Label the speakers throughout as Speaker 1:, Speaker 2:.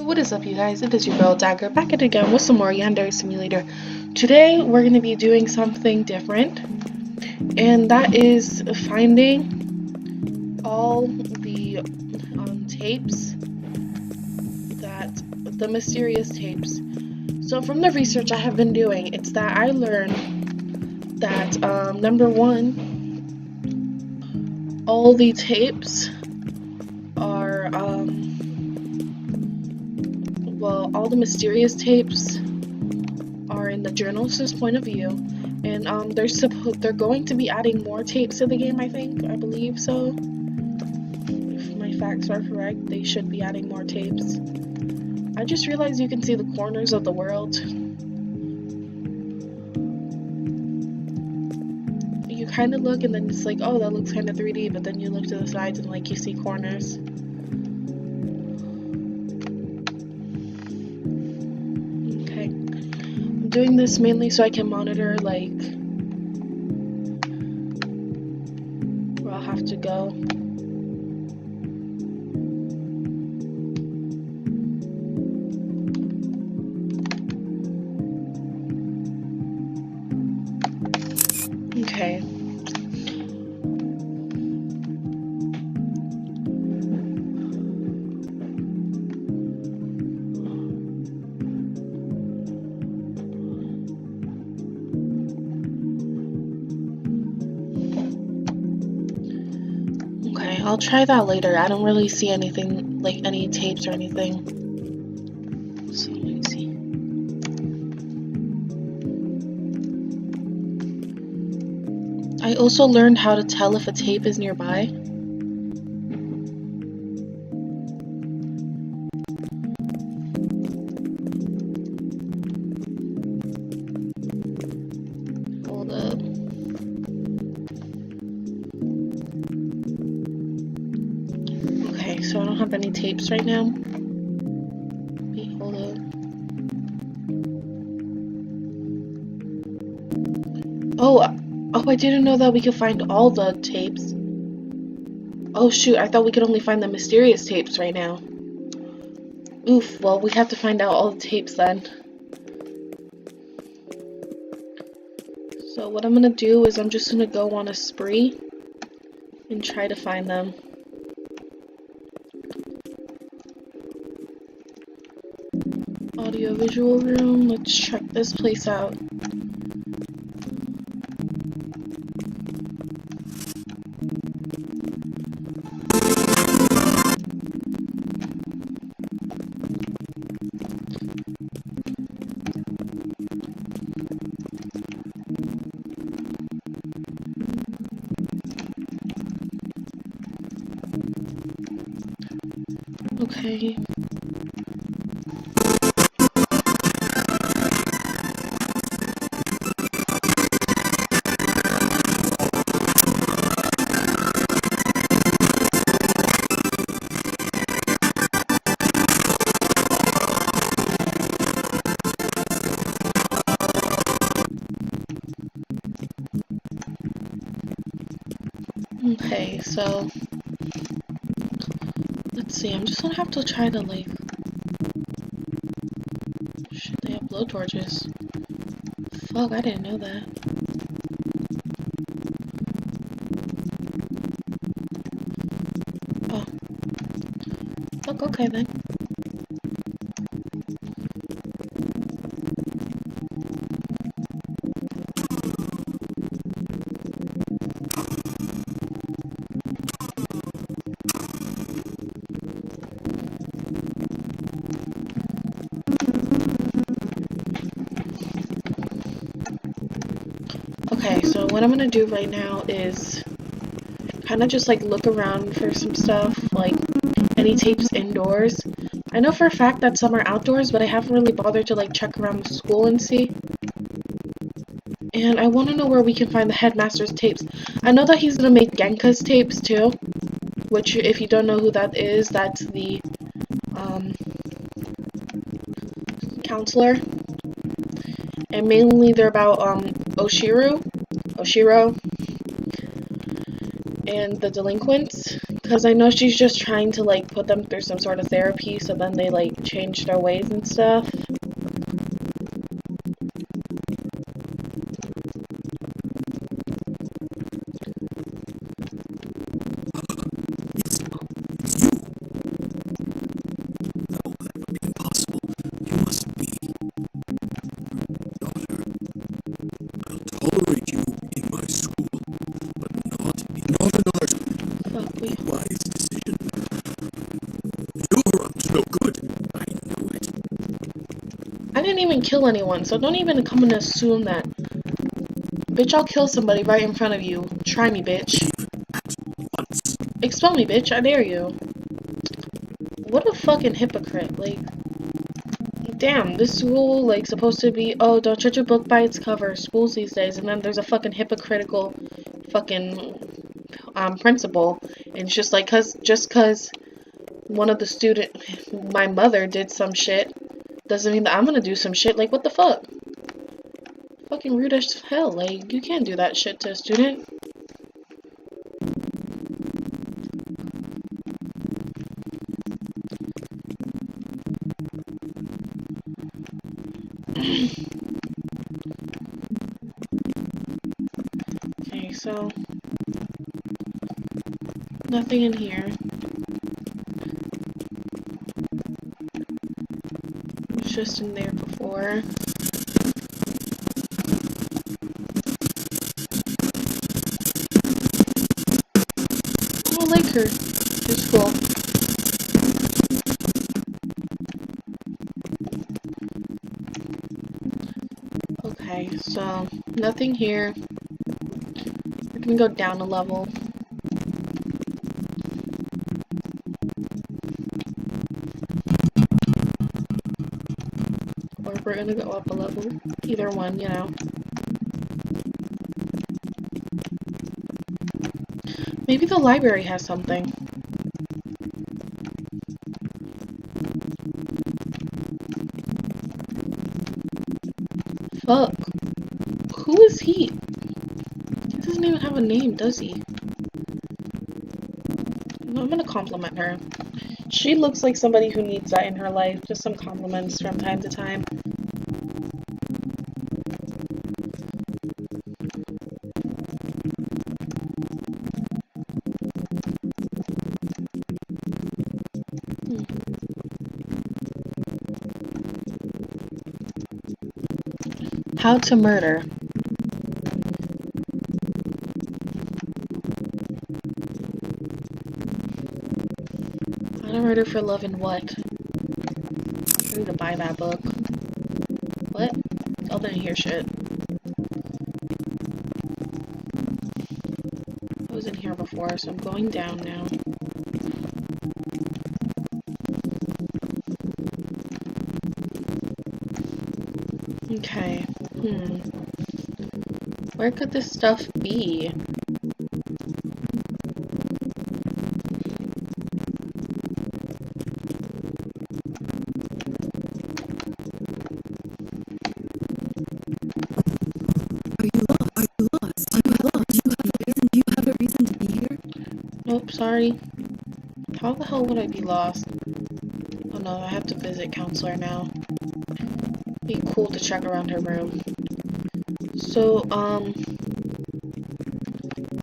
Speaker 1: What is up, you guys? It is your girl Dagger back at it again with some more Yandere Simulator. Today we're going to be doing something different, and that is finding all the tapes, the mysterious tapes. So from the research I have been doing, it's that I learned that number one, all the tapes are all the mysterious tapes are in the journalist's point of view, and they're going to be adding more tapes to the game. I believe so. If my facts are correct, they should be adding more tapes. I just realized you can see the corners of the world. You kind of look and then it's like, oh, that looks kind of 3D, but then you look to the sides and like you see corners. Doing this mainly so I can monitor like where I'll have to go. Okay. I'll try that later. I don't really see anything, like any tapes or anything. So let me see. I also learned how to tell if a tape is nearby. Hold up. So I don't have any tapes right now. Wait, hold up. Oh, I didn't know that we could find all the tapes. Oh shoot, I thought we could only find the mysterious tapes right now. Oof, well, we have to find out all the tapes then. So what I'm gonna do is I'm just gonna go on a spree and try to find them. Audio-visual room, let's check this place out. Okay. Okay, so let's see, I'm just gonna have to try to like, shit, they have blowtorches. Fuck, I didn't know that. Oh. Fuck, okay then. Okay, so what I'm gonna do right now is kind of just like look around for some stuff, like any tapes indoors. I know for a fact that some are outdoors, but I haven't really bothered to like check around the school and see. And I want to know where we can find the headmaster's tapes. I know that he's gonna make Genka's tapes too, which if you don't know who that is, that's the counselor. And mainly they're about Oshiro, and the delinquents, Because I know she's just trying to, like, put them through some sort of therapy, so then they, like, change their ways and stuff.
Speaker 2: Tolerate you in my school, but not another wise decision. You're up to no good. I know it.
Speaker 1: I didn't even kill anyone, so don't even come and assume that. Bitch, I'll kill somebody right in front of you. Try me, bitch. Expel me, bitch. I dare you. What a fucking hypocrite. Like, damn, this school, like, supposed to be, oh, don't judge a book by its cover, schools these days, and then there's a fucking hypocritical fucking principal, and it's just like, just cause one of the my mother did some shit, doesn't mean that I'm gonna do some shit. Like, what the fuck? Fucking rude as hell. Like, you can't do that shit to a student. Okay, so nothing in here. It was just in there before. I like her. She's cool. Okay, so nothing here. We're gonna go down a level. Or we're gonna go up a level. Either one, you know. Maybe the library has something. Fuck. Who is he? He doesn't even have a name, does he? I'm gonna compliment her. She looks like somebody who needs that in her life. Just some compliments from time to time. How to murder. How to murder for love and what? I need to buy that book. What? I didn't hear shit. I was in here before, so I'm going down now. Okay. Where could this stuff be? Nope, sorry. How the hell would I be lost? Oh no, I have to visit counselor now. Be cool to check around her room. So,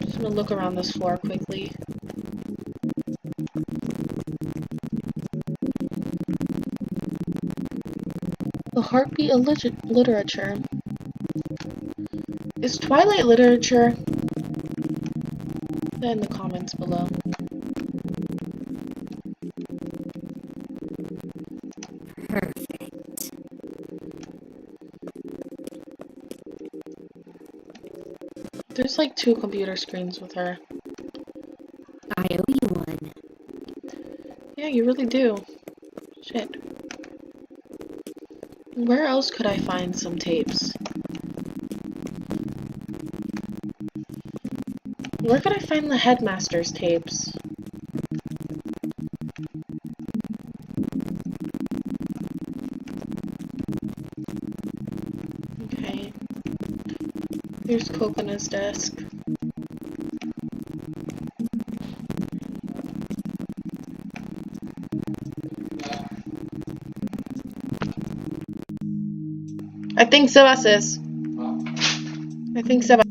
Speaker 1: just gonna look around this floor quickly. The Heartbeat of Literature. Is Twilight literature? Put that in the comments below.
Speaker 3: Perfect.
Speaker 1: There's like 2 computer screens with her.
Speaker 3: I owe you one.
Speaker 1: Yeah, you really do. Shit. Where else could I find some tapes? Where could I find the headmaster's tapes? Okay. Here's Coconuts' desk. I think Sebas is. I think Sebas.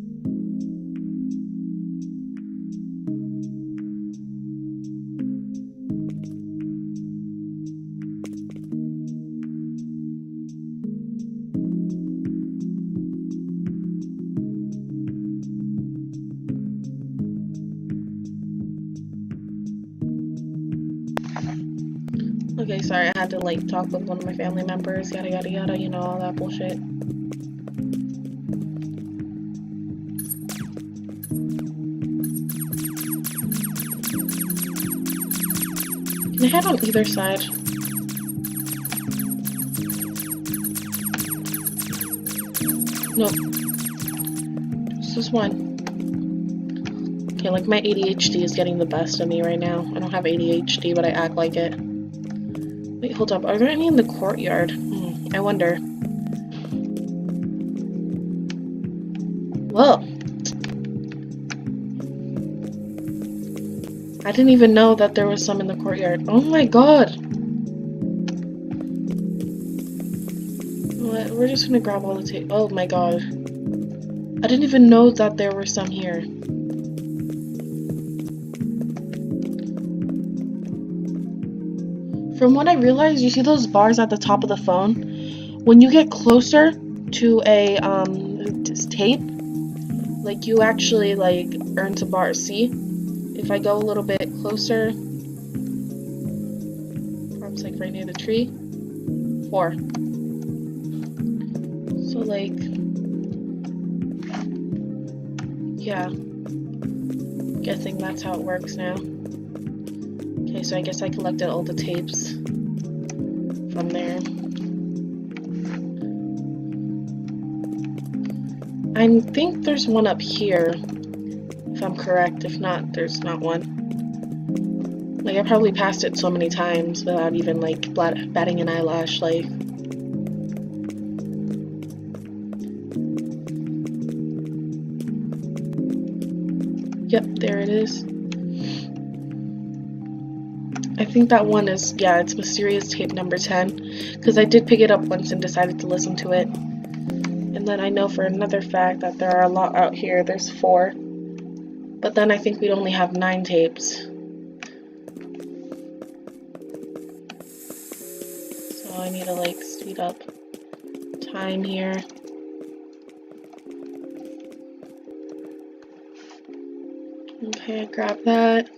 Speaker 1: Okay, sorry, I had to like talk with one of my family members, yada yada yada, you know, all that bullshit. Can I head on either side? Nope. This is one. Okay, like my ADHD is getting the best of me right now. I don't have ADHD, but I act like it. Wait, hold up. Are there any in the courtyard? I wonder. Whoa. I didn't even know that there was some in the courtyard. Oh my god. What? We're just gonna grab all the tape. Oh my god. I didn't even know that there were some here. From what I realized, you see those bars at the top of the phone? When you get closer to a tape, like you actually like earn some bars. See? If I go a little bit closer, perhaps like right near the tree, 4. So like, yeah, guessing that's how it works now. Okay, so I guess I collected all the tapes from there. I think there's one up here, if I'm correct. If not, there's not one. Like, I probably passed it so many times without even, like, batting an eyelash, like. Yep, there it is. I think that one is, yeah, it's mysterious tape number 10, because I did pick it up once and decided to listen to it. And then I know for another fact that there are a lot out here. There's 4. But then I think we'd only have 9 tapes. So I need to, like, speed up time here. Okay, grab that.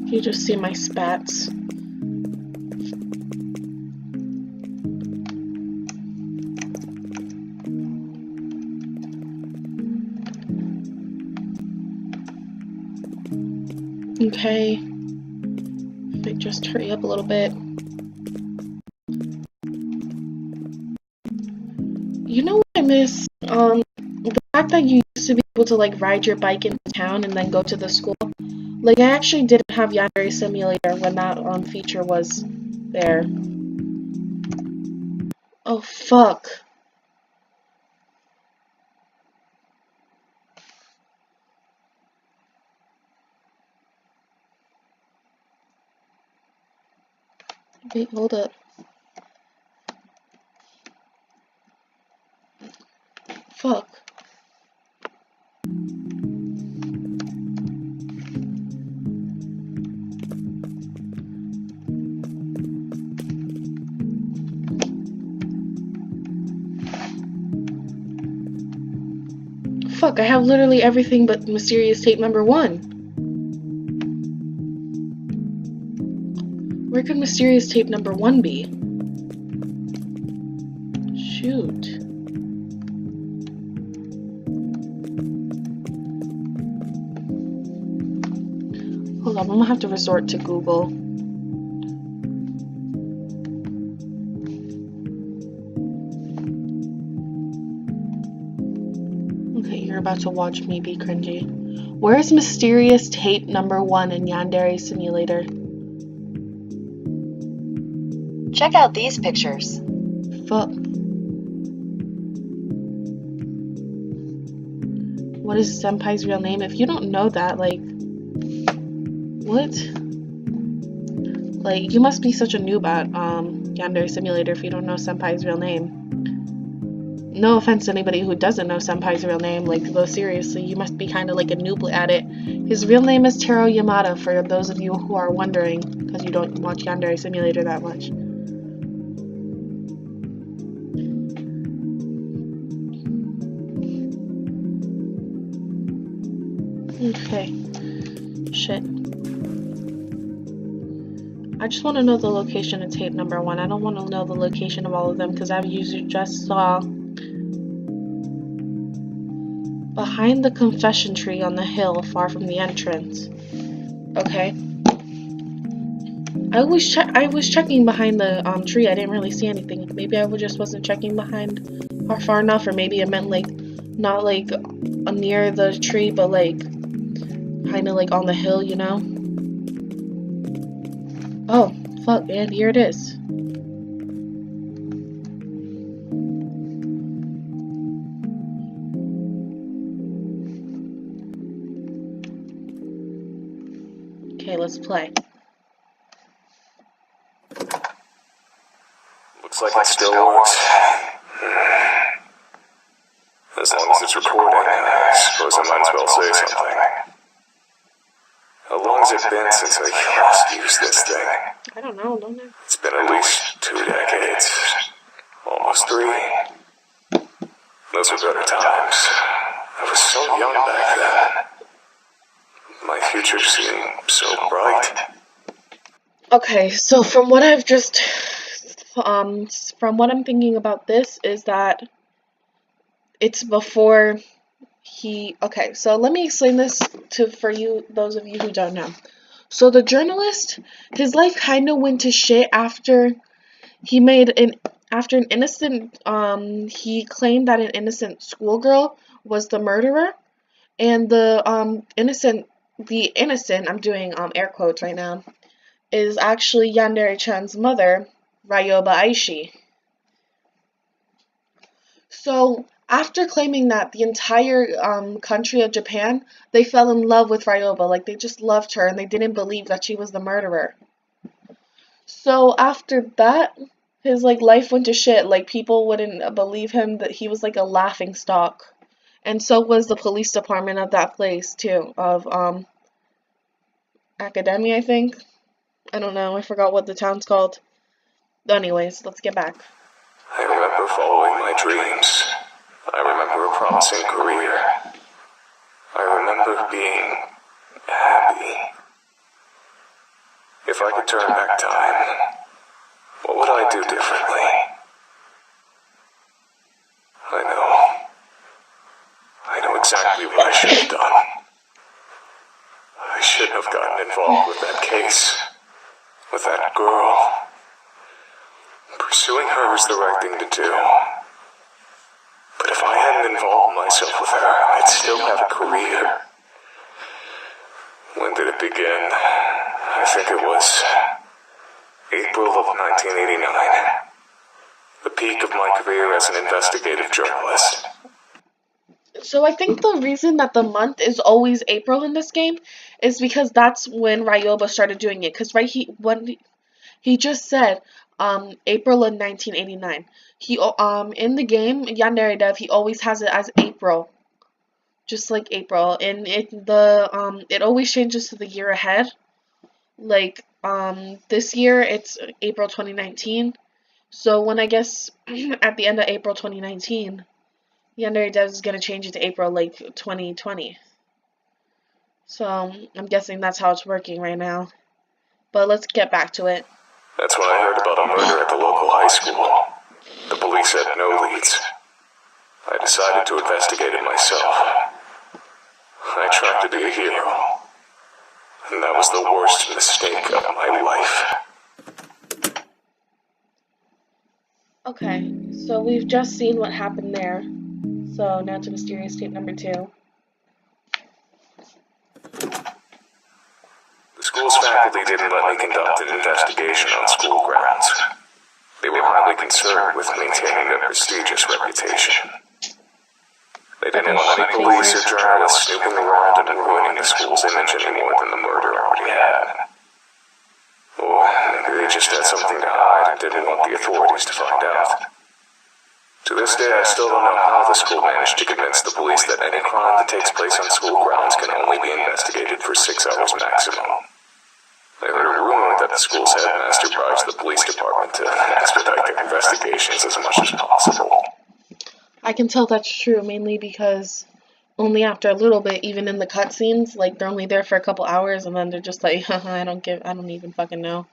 Speaker 1: You just see my spats. Okay. If I just hurry up a little bit. You know what I miss? The fact that you used to be able to like ride your bike into town and then go to the school. Like, I actually didn't have Yandere Simulator when that feature was there. Oh, fuck. Wait, hold up. Fuck. Fuck, I have literally everything but mysterious tape number 1. Where could mysterious tape number 1 be? Shoot. Hold on, I'm gonna have to resort to Google. Okay, you're about to watch me be cringy. Where's mysterious tape number 1 in Yandere Simulator?
Speaker 4: Check out these pictures.
Speaker 1: Fuck. What is Senpai's real name? If you don't know that, like, what? Like, you must be such a noob at Yandere Simulator if you don't know Senpai's real name. No offense to anybody who doesn't know Senpai's real name, like, though seriously, you must be kind of like a noob at it. His real name is Taro Yamada, for those of you who are wondering, because you don't watch Yandere Simulator that much. Okay. Shit. I just want to know the location of tape number 1. I don't want to know the location of all of them, because I've usually just saw behind the confession tree on the hill far from the entrance. Okay. I was checking behind the tree. I didn't really see anything. Maybe I just wasn't checking behind far enough, or maybe it meant like not like near the tree, but like kind of like on the hill, you know? Oh, fuck, and here it is. Okay, let's play.
Speaker 5: Looks like it still works. As long as it's recording, I suppose I might as well say something. How long has it been since I last used this thing?
Speaker 1: I don't know, don't I?
Speaker 5: It's been at least 2 decades. Almost 3. Those were better times. I was so young back then. My future seemed so bright.
Speaker 1: Okay, so from what I've just from what I'm thinking about this is that it's before he, okay, so let me explain this for you, those of you who don't know. So the journalist, his life kind of went to shit after he after an innocent, he claimed that an innocent schoolgirl was the murderer, and the innocent, I'm doing air quotes right now, is actually Yandere-chan's mother, Ryoba Aishi. So, after claiming that, the entire country of Japan, they fell in love with Ryoba. Like, they just loved her, and they didn't believe that she was the murderer. So, after that, his, like, life went to shit. Like, people wouldn't believe him, that he was, like, a laughingstock. And so was the police department of that place, too, of, Academy, I think. I don't know, I forgot what the town's called. Anyways, let's get back.
Speaker 5: I remember following my dreams. I remember a promising career. I remember being happy. If I could turn back time, what would I do differently? I know exactly what I should have done. I shouldn't have gotten involved with that case. With that girl. Pursuing her was the right thing to do. But if I hadn't involved myself with her, I'd still have a career. When did it begin? I think it was April of 1989. The peak of my career as an investigative journalist.
Speaker 1: So I think the reason that the month is always April in this game is because that's when Ryoba started doing it. Because he just said April of 1989. He in the game Yandere Dev, he always has it as April, just like April, and it always changes to the year ahead. Like this year it's April 2019. So when I guess at the end of April 2019, Yandere Dev is gonna change it to April like 2020. So I'm guessing that's how it's working right now. But let's get back to it.
Speaker 5: That's when I heard about a murder at the local high school. The police had no leads. I decided to investigate it myself. I tried to be a hero. And that was the worst mistake of my life.
Speaker 1: Okay, so we've just seen what happened there. So now to mysterious tape number 2.
Speaker 5: The school's faculty didn't let me conduct an investigation on school grounds. They were highly concerned with maintaining their prestigious reputation. They didn't want any police or journalists snooping around and ruining the school's image any more than the murder already had. Or maybe they just had something to hide and didn't want the authorities to find out. To this day, I still don't know how the school managed to convince the police that any crime that takes place on school grounds can only be investigated for 6 hours maximum. I heard a rumor that the school's headmaster bribes the police department to expedite their investigations as much as possible.
Speaker 1: I can tell that's true, mainly because only after a little bit, even in the cutscenes, like, they're only there for a couple hours, and then they're just like, haha, I don't even fucking know.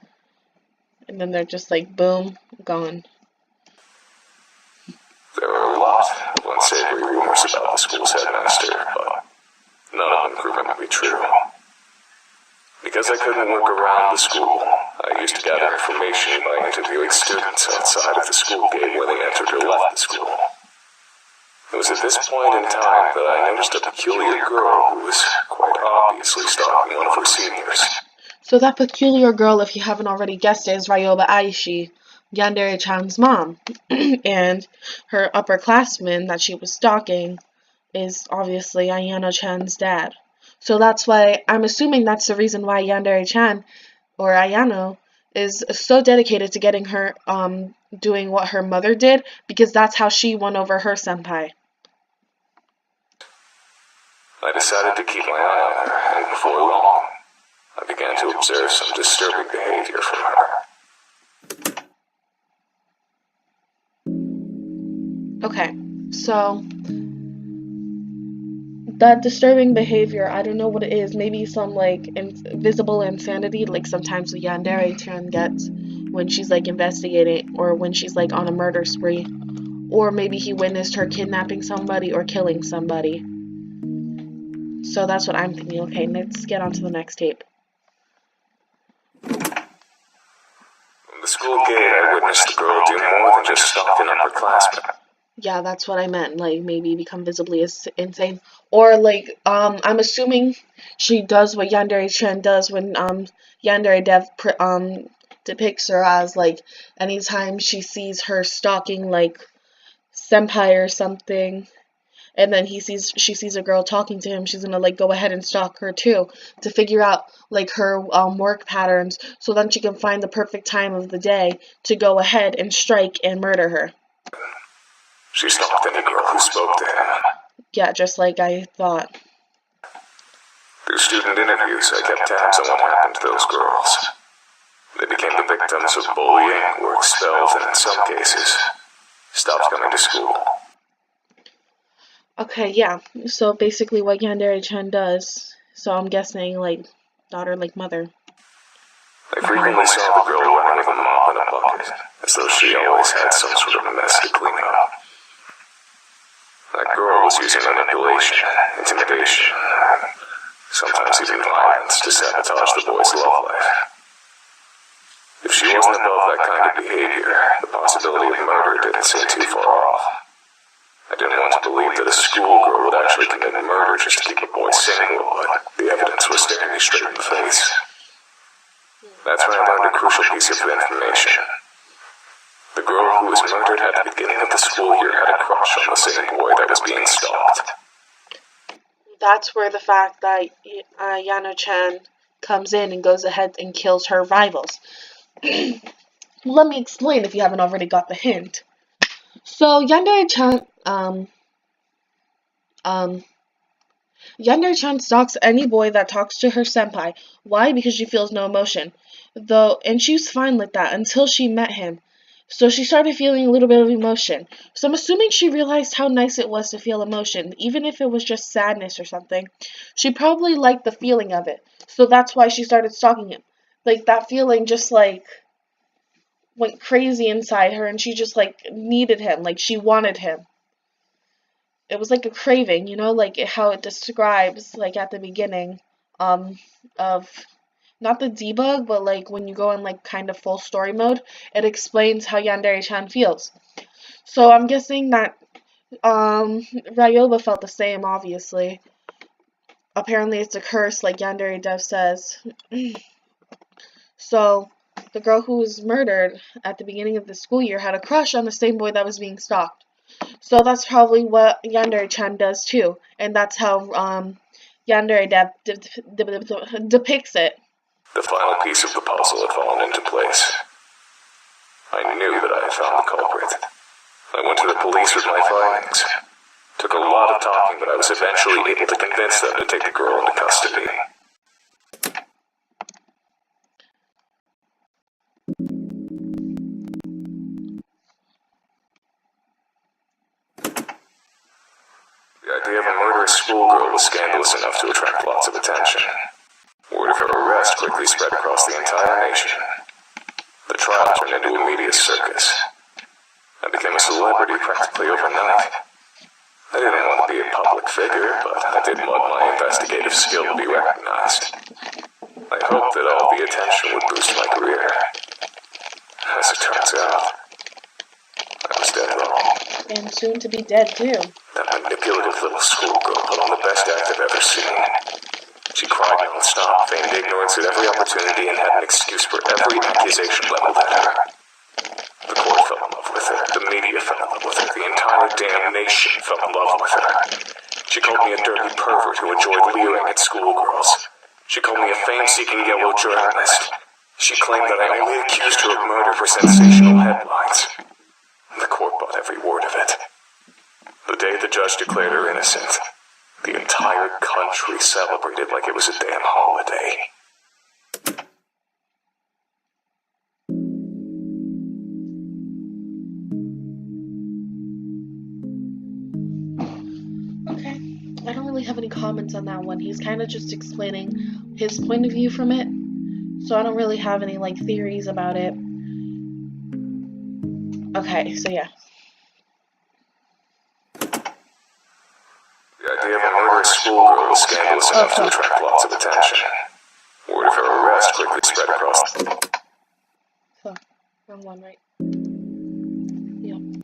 Speaker 1: And then they're just like, boom, gone.
Speaker 5: There are a lot of unsavory rumors about the school's headmaster, but none of them proven to be true. Because I couldn't work around the school, I used to gather information by interviewing students outside of the school gate when they entered or left the school. It was at this point in time that I noticed a peculiar girl who was quite obviously stalking one of her seniors.
Speaker 1: So that peculiar girl, if you haven't already guessed it, is Ryoba Aishi, Yandere-chan's mom. And her upperclassman that she was stalking is obviously Ayano-chan's dad. So that's why, I'm assuming that's the reason why Yandere-chan, or Ayano, is so dedicated to getting her, doing what her mother did, because that's how she won over her senpai.
Speaker 5: I decided to keep my eye on her, and before long, I began to observe some disturbing behavior from her.
Speaker 1: Okay, so that disturbing behavior, I don't know what it is. Maybe some like invisible insanity, like sometimes the Yandere-chan gets when she's like investigating, or when she's like on a murder spree, or maybe he witnessed her kidnapping somebody or killing somebody. So that's what I'm thinking. Okay, let's get on to the next tape.
Speaker 5: From the school gate, I witnessed the girl do more than just stalk an upperclassman.
Speaker 1: Yeah, that's what I meant. Like, maybe become visibly insane. Or, like, I'm assuming she does what Yandere-chan does when, Yandere Dev, depicts her as, like, anytime she sees her stalking, like, senpai or something, and then she sees a girl talking to him, she's gonna, like, go ahead and stalk her, too, to figure out, like, her, work patterns, so then she can find the perfect time of the day to go ahead and strike and murder her.
Speaker 5: She stalked any girl who spoke to him.
Speaker 1: Yeah, just like I thought.
Speaker 5: Through student interviews, I kept tabs on what happened to those girls. They became the victims of bullying, were expelled, and in some cases, stopped coming to school.
Speaker 1: Okay, yeah. So basically what Yandere-chan does. So I'm guessing, like, daughter like mother.
Speaker 5: I frequently saw the girl running with a mop and a bucket, as though she always had some sort of mess to clean up. That girl was using manipulation, intimidation, and sometimes even violence to sabotage the boy's love life. If she wasn't above that kind of behavior, the possibility of murder didn't seem too far off. I didn't want to believe that a schoolgirl would actually commit murder just to keep a boy single, but the evidence was staring me straight in the face. That's when I learned a crucial piece of information. The girl who was murdered at the beginning of the school year had a crush on the same boy that was being stalked.
Speaker 1: That's where the fact that Yano-chan comes in and goes ahead and kills her rivals. Let me explain if you haven't already got the hint. So Yandere-chan, Yandere-chan stalks any boy that talks to her senpai. Why? Because she feels no emotion. And she was fine with that until she met him. So she started feeling a little bit of emotion. So I'm assuming she realized how nice it was to feel emotion, even if it was just sadness or something. She probably liked the feeling of it. So that's why she started stalking him. Like, that feeling just, like, went crazy inside her, and she just, like, needed him. Like, she wanted him. It was like a craving, you know, like how it describes, like, at the beginning, of not the debug, but like when you go in like kind of full story mode, it explains how Yandere-chan feels. So I'm guessing that Ryoba felt the same, obviously. Apparently it's a curse, like Yandere Dev says. So the girl who was murdered at the beginning of the school year had a crush on the same boy that was being stalked. So that's probably what Yandere-chan does too, and that's how Yandere depicts it.
Speaker 5: The final piece of the puzzle had fallen into place. I knew that I had found the culprit. I went to the police with my findings. Took a lot of talking, but I was eventually able to convince them to take the girl into custody. The idea of a murderous schoolgirl was scandalous enough to attract lots of attention. Word of her arrest quickly spread across the entire nation. The trial turned into a media circus. I became a celebrity practically overnight. I didn't want to be a public figure, but I did want my investigative skill to be recognized. I hoped that all the attention would boost my career. As it turns out, I was dead wrong.
Speaker 1: And soon to be dead too.
Speaker 5: That manipulative little schoolgirl put on the best act I've ever seen. She cried non-stop, feigned ignorance at every opportunity, and had an excuse for every accusation leveled at her. The court fell in love with her, the media fell in love with her, the entire damn nation fell in love with her. She called me a dirty pervert who enjoyed leering at schoolgirls. She called me a fame-seeking yellow journalist. She claimed that I only accused her of murder for sensational headlines. The court bought every word of it. The day the judge declared her innocent, the entire country celebrated like it was a damn holiday.
Speaker 1: Okay, I don't really have any comments on that one. He's kind of just explaining his point of view from it, so I don't really have any like theories about it. Okay, so yeah.
Speaker 5: The idea of a murderous schoolgirl was scandalous enough to attract lots of attention. Word of her arrest quickly spread across.
Speaker 1: Oh, wrong one, right? Yep.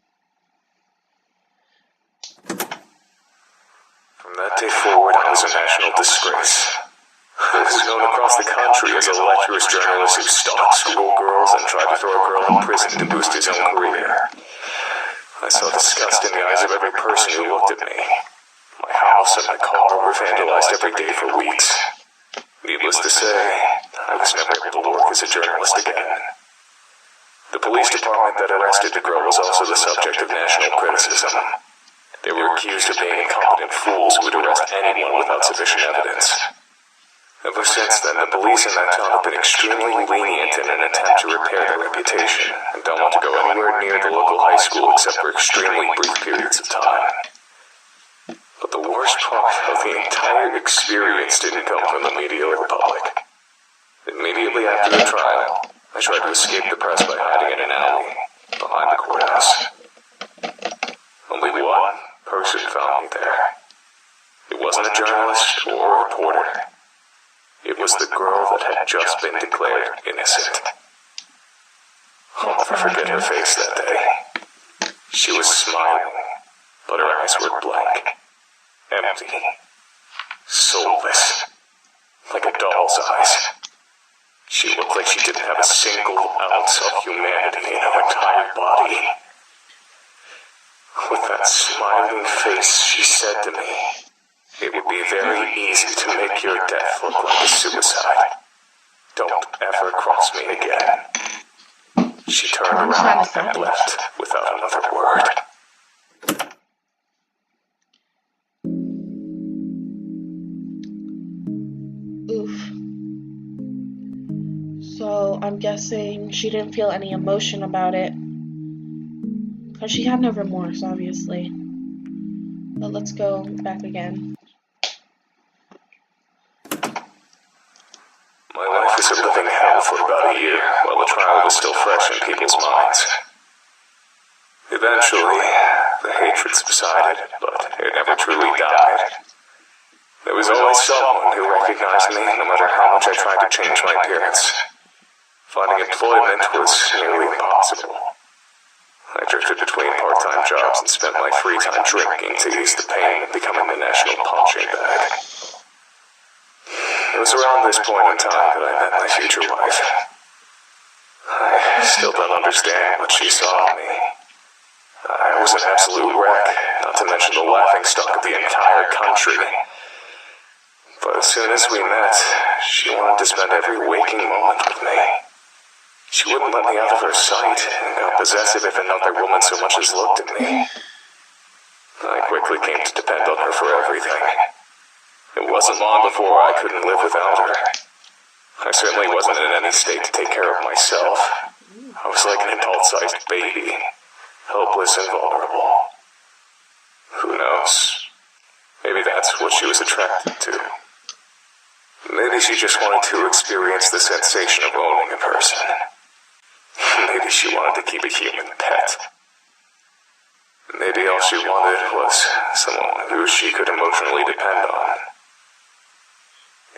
Speaker 5: From that day forward, I was a national disgrace. I was known across the country as a lecherous journalist who stalked schoolgirls and tried to throw a girl in prison to boost his own career. I saw disgust in the eyes of every person who looked at me. My house and my car were vandalized every day for weeks. Needless to say, I was never able to work as a journalist again. The police department that arrested the girl was also the subject of national criticism. They were accused of being incompetent fools who would arrest anyone without sufficient evidence. Ever since then, the police in that town have been extremely lenient in an attempt to repair their reputation, and don't want to go anywhere near the local high school except for extremely brief periods of time. But the worst part of the entire experience didn't come from the media or the public. Immediately after the trial, I tried to escape the press by hiding in an alley behind the courthouse. Only one person found me there. It wasn't a journalist or a reporter. It was the girl that had just been declared innocent. I'll never forget her face that day. She was smiling, but her eyes were blank, empty, soulless, like a doll's eyes. She looked like she didn't have a single ounce of humanity in her entire body. With that smiling face, she said to me, "It would be very easy to make your death look like a suicide. Don't ever cross me again." She turned around and left without another word.
Speaker 1: Oof. So I'm guessing she didn't feel any emotion about it. Because she had no remorse, obviously. But let's go back again.
Speaker 5: My life was a living hell for about a year, while the trial was still fresh in people's minds. Eventually, the hatred subsided, but it never truly died. There was always someone who recognized me, no matter how much I tried to change my appearance. Finding employment was nearly impossible. I drifted between part-time jobs and spent my free time drinking to ease the pain of becoming the national punching bag. It was around this point in time that I met my future wife. I still don't understand what she saw in me. I was an absolute wreck, not to mention the laughingstock of the entire country. But as soon as we met, she wanted to spend every waking moment with me. She wouldn't let me out of her sight, and got possessive if another woman so much as looked at me. I quickly came to depend on her for everything. It wasn't long before I couldn't live without her. I certainly wasn't in any state to take care of myself. I was like an adult-sized baby, helpless and vulnerable. Who knows? Maybe that's what she was attracted to. Maybe she just wanted to experience the sensation of owning a person. Maybe she wanted to keep a human pet. Maybe all she wanted was someone who she could emotionally depend on.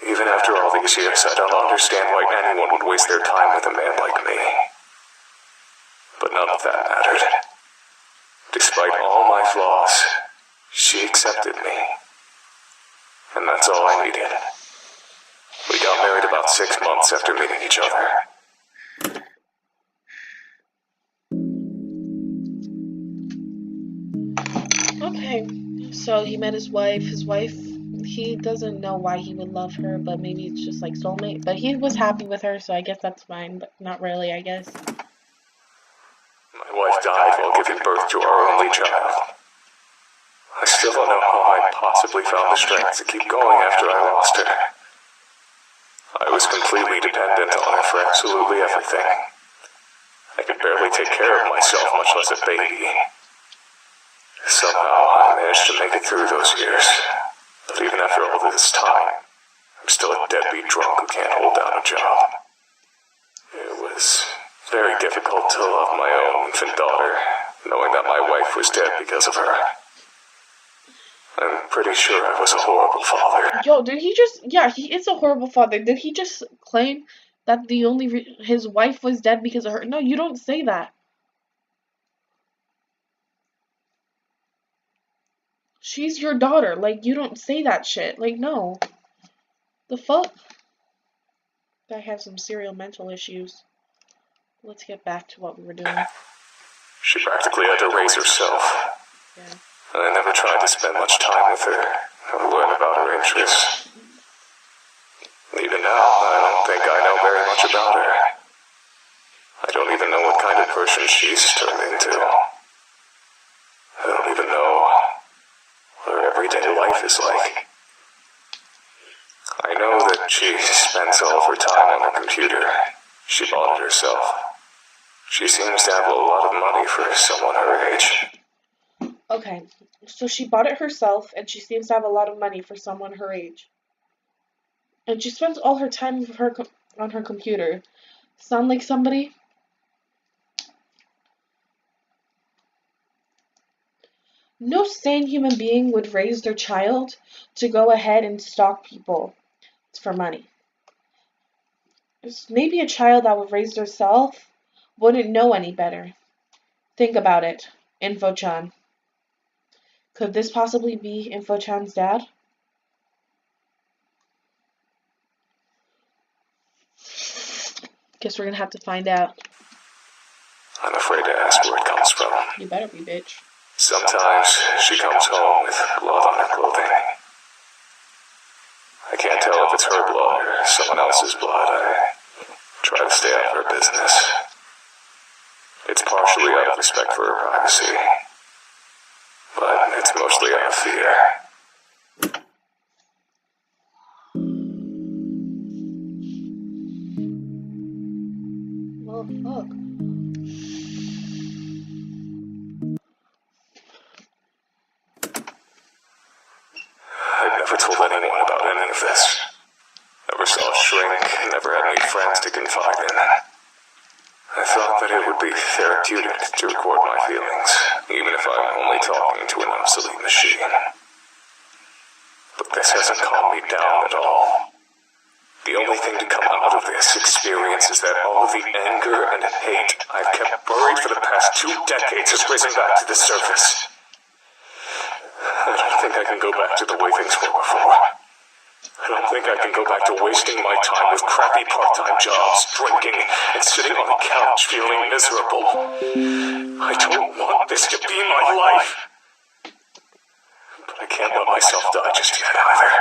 Speaker 5: Even after all these years, I don't understand why anyone would waste their time with a man like me. But none of that mattered. Despite all my flaws, she accepted me. And that's all I needed. We got married about 6 months after meeting each other.
Speaker 1: Okay, so he met his wife. His wife, he doesn't know why he would love her, but maybe it's just like soulmate. But he was happy with her, so I guess that's fine, but not really, I guess.
Speaker 5: My wife died while giving birth to our only child. I still don't know how I possibly found the strength to keep going after I lost her. I was completely dependent on her for absolutely everything. I could barely take care of myself, much less a baby. Somehow, I managed to make it through those years. But even after all this time, I'm still a deadbeat drunk who can't hold down a job. It was very difficult to love my own infant daughter, knowing that my wife was dead because of her. I'm pretty sure I was a horrible father.
Speaker 1: Yo, did he just... Yeah, he is a horrible father. Did he just claim that the only... his wife was dead because of her? No, you don't say that. She's your daughter. Like, you don't say that shit. Like, no. The fuck? I have some serial mental issues. Let's get back to what we were doing.
Speaker 5: She practically had to raise herself.
Speaker 1: Yeah.
Speaker 5: I never tried to spend much time with her, or learn about her interests. Even now, I don't think I know very much about her. I don't even know what kind of person she's turned into. I don't even know what her everyday life is like. I know that she spends all of her time on her computer. She bought it herself. She seems to have a lot of money for someone her age.
Speaker 1: Okay, so she bought it herself, and she seems to have a lot of money for someone her age. And she spends all her time with her on her computer. Sound like somebody? No sane human being would raise their child to go ahead and stalk people for money. Maybe a child that would raise herself wouldn't know any better. Think about it, Info-chan. Could this possibly be Info-chan's dad? Guess we're gonna have to find out.
Speaker 5: I'm afraid to ask where it comes from.
Speaker 1: You better be, bitch.
Speaker 5: Sometimes she comes home with blood on her clothing. I can't tell if it's her blood or someone else's blood. I try to stay out of her business. It's partially out of respect for her privacy, but it's mostly out of fear.
Speaker 1: Well, fuck.
Speaker 5: I've never told anyone about any of this. Never saw a shrink, never had any friends to confide in. I thought that it would be therapeutic to record my feelings, even if I'm only talking to an obsolete machine. But this hasn't calmed me down at all. The only thing to come out of this experience is that all of the anger and hate I've kept buried for the past 2 decades has risen back to the surface. I don't think I can go back to the way things were before. I don't think I can go back to wasting my time with crappy part-time jobs, drinking, and sitting on the couch feeling miserable. I don't want this to be my life. But I can't let myself die just yet either.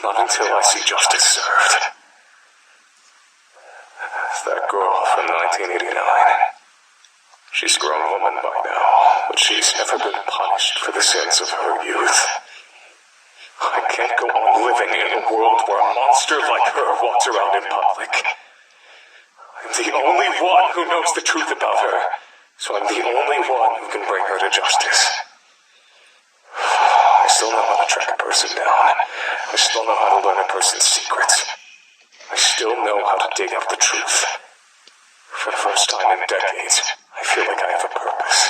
Speaker 5: Not until I see justice served. That girl from 1989. She's a grown woman by now, but she's never been punished for the sins of her youth. I can't go on living in a world where a monster like her walks around in public. I'm the only one who knows the truth about her, so I'm the only one who can bring her to justice. I still know how to track a person down. I still know how to learn a person's secrets. I still know how to dig out the truth. For the first time in decades, I feel like I have a purpose.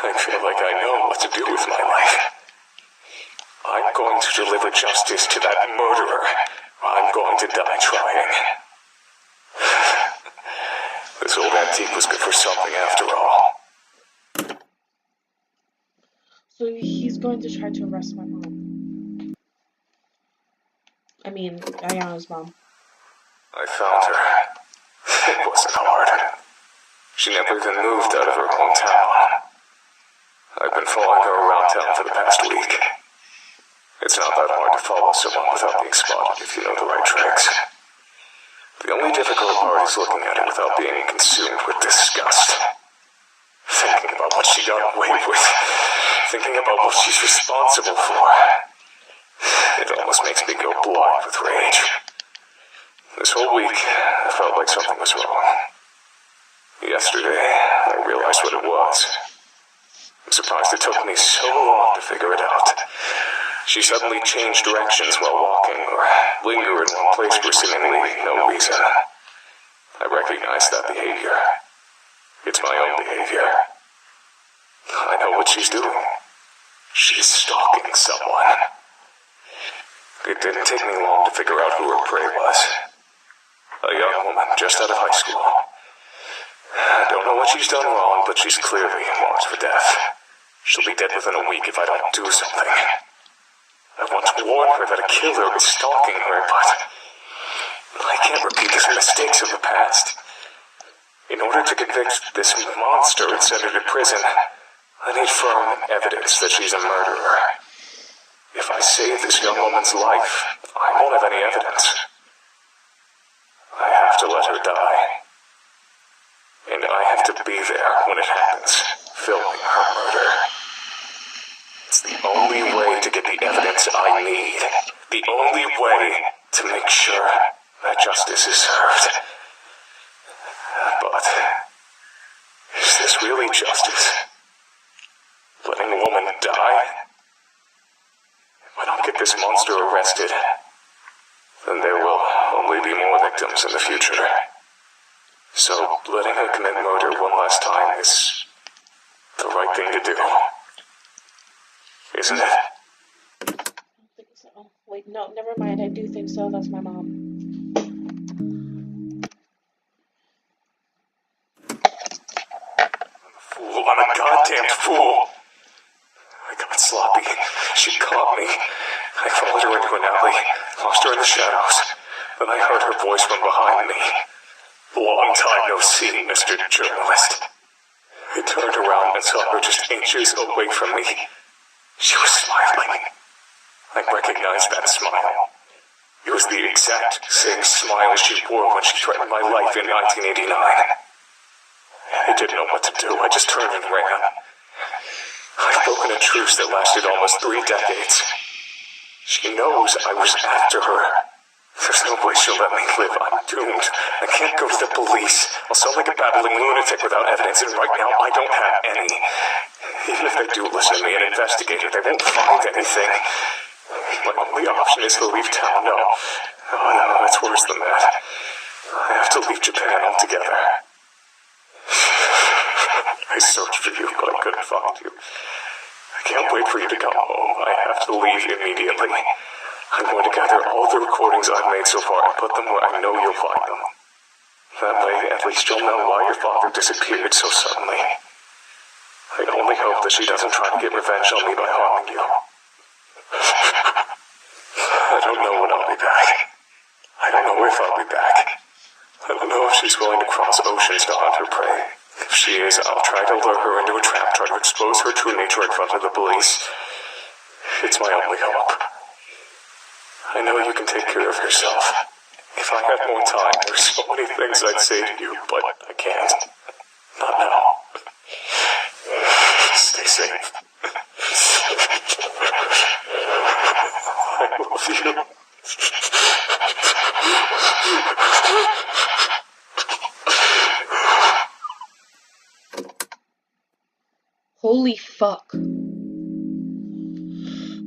Speaker 5: I feel like I know what to do with my life. I'm going to deliver justice to that murderer. I'm going to die trying. This old antique was good for something after all.
Speaker 1: So he's going to try to arrest my mom. I mean, Ayana's mom.
Speaker 5: I found her. It wasn't hard. She never even moved out of her hometown. I've been following her around town for the past week. It's not that hard to follow someone without being spotted if you know the right tricks. The only difficult part is looking at it without being consumed with disgust. Thinking about what she got away with. Thinking about what she's responsible for. It almost makes me go blind with rage. This whole week, I felt like something was wrong. Yesterday, I realized what it was. I'm surprised it took me so long to figure it out. She suddenly changed directions while walking, or lingered in one place for seemingly no reason. I recognize that behavior. It's my own behavior. I know what she's doing. She's stalking someone. It didn't take me long to figure out who her prey was. A young woman just out of high school. I don't know what she's done wrong, but she's clearly marked for death. She'll be dead within a week if I don't do something. I want to warn her that a killer is stalking her, but I can't repeat the mistakes of the past. In order to convict this monster and send her to prison, I need firm evidence that she's a murderer. If I save this young woman's life, I won't have any evidence. I have to let her die. And I have to be there when it happens, filming her murder. It's the only way to get the evidence I need. The only way to make sure that justice is served. But is this really justice? Letting a woman die? If I don't get this monster arrested, then there will only be more victims in the future. So letting her commit murder one last time is the right thing to do. Isn't it?
Speaker 1: I don't think so. Wait, no, never mind. I do think so. That's my mom.
Speaker 5: Fool, I'm a goddamn fool. I got sloppy. She caught me. I followed her into an alley, lost her in the shadows. Then I heard her voice from behind me. Long time no see, Mr. Journalist. I turned around and saw her just inches away from me. She was smiling. I recognized that smile. It was the exact same smile she wore when she threatened my life in 1989. I didn't know what to do. I just turned and ran. I've broken a truce that lasted almost 3 decades. She knows I was after her. There's no way she'll let me live. I'm doomed. I can't go to the police. I'll sound like a babbling lunatic without evidence, and right now I don't have any. Even if they do listen to me and investigate it, they won't find anything. My only option is to leave town. No, it's worse than that. I have to leave Japan altogether. I searched for you, but I couldn't find you. I can't wait for you to come home. I have to leave immediately. I'm going to gather all the recordings I've made so far and put them where I know you'll find them. That way, at least you'll know why your father disappeared so suddenly. I only hope that she doesn't try to get revenge on me by harming you. don't know when I'll be back. I don't know if I'll be back. I don't know if she's willing to cross oceans to hunt her prey. If she is, I'll try to lure her into a trap, try to expose her true nature in front of the police. It's my only hope. I know you can take care of yourself. If I had more time, there's so many things I'd say to you, but I can't. Not now. Stay safe. I love you.
Speaker 1: Holy fuck.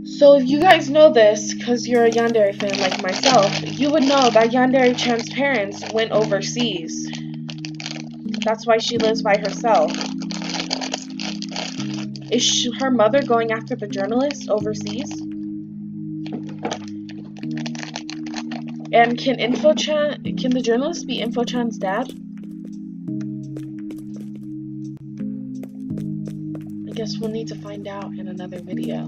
Speaker 1: So if you guys know this, because you're a Yandere fan like myself, you would know that Yandere-chan's parents went overseas. That's why she lives by herself. Is her mother going after the journalist overseas? And can the journalist be Info-chan's dad? I guess we'll need to find out in another video.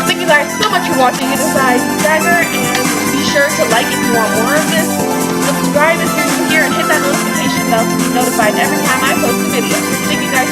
Speaker 1: Thank you guys so much for watching. It is Dagger, and be sure to like if you want more of this. Subscribe if you're new here, and hit that notification bell to be notified every time I post a video. Thank you guys